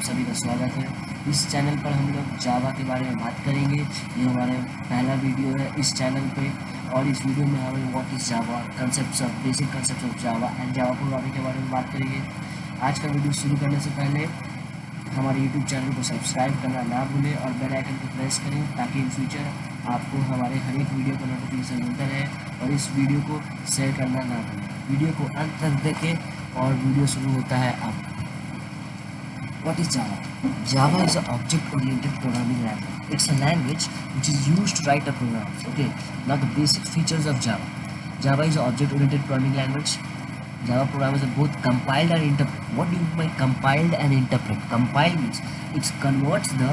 सभी का स्वागत है। इस चैनल पर हम लोग जावा के बारे में बात करेंगे। ये हमारा पहला वीडियो है इस चैनल पे और इस वीडियो में हम what is Java, concepts of basic concepts of Java and Java programming के बारे में बात करेंगे। आज का वीडियो शुरू करने से पहले हमारे यूट्यूब चैनल को सब्सक्राइब करना ना भूलें और बेल आइकन को प्रेस करें ताकि इन फ्यूचर आपको हमारे हर एक वीडियो का नोटिफिकेशन मिलता रहे और इस वीडियो को शेयर करना ना भूलें। वीडियो को अंत तक देखें और वीडियो शुरू होता है अब। What is Java? Java is an object-oriented programming language. It's a language which is used to write a program. Okay, now the basic features of Java. Java is an object-oriented programming language. Java program is both compiled and interpret. What do you mean by compiled and interpret? Compile means it converts the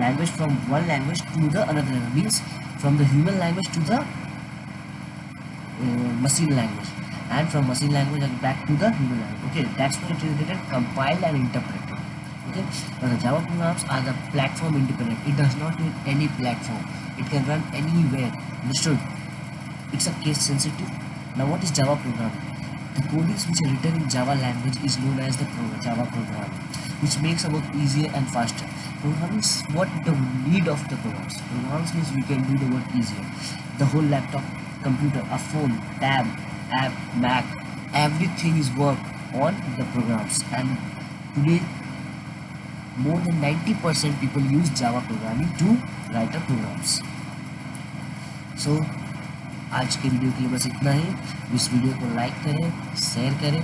language from one language to the another language. Means from the human language to the machine language, and from machine language and back to the human language. Okay, that's what it is related, compiled and interpreted. Okay, now the Java programs are the platform independent. It does not need any platform. It can run anywhere. Understood? It's a case sensitive. Now what is Java programming? The codings which are written in Java language is known as the Java programming, which makes our work easier and faster. Programming is what the need of the programs. Programs means we can do the work easier. The whole laptop, computer, a phone, tab, app, Mac, everything is work on the programs, and today more than 90% people use Java programming to write a programs. So आज के video के लिए बस इतना ही। इस video को like करें, share करें।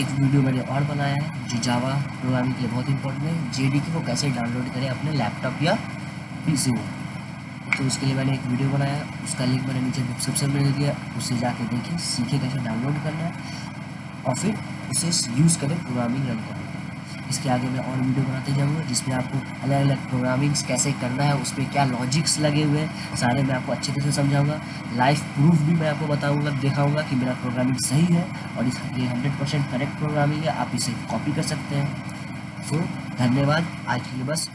एक वीडियो मैंने और बनाया है जो जावा प्रोग्रामिंग के लिए बहुत इंपॉर्टेंट है, जेडीके को कैसे डाउनलोड करें अपने लैपटॉप या पीसी में। तो उसके लिए मैंने एक वीडियो बनाया, उसका लिंक मैंने नीचे डिस्क्रिप्शन में दे दिया, उससे जाके देखिए, सीखे कैसे डाउनलोड करना है और फिर उसे यूज़ करें प्रोग्रामिंग रन करने। इसके आगे मैं और वीडियो बनाते जाऊँगा जिसमें आपको अलग अलग प्रोग्रामिंग्स कैसे करना है, उसमें क्या लॉजिक्स लगे हुए हैं, सारे मैं आपको अच्छे तरह से समझाऊंगा। लाइव प्रूफ भी मैं आपको बताऊंगा, दिखाऊंगा कि मेरा प्रोग्रामिंग सही है और ये 100% करेक्ट प्रोग्रामिंग है, आप इसे कॉपी कर सकते हैं। सो धन्यवाद, आज के लिए बस।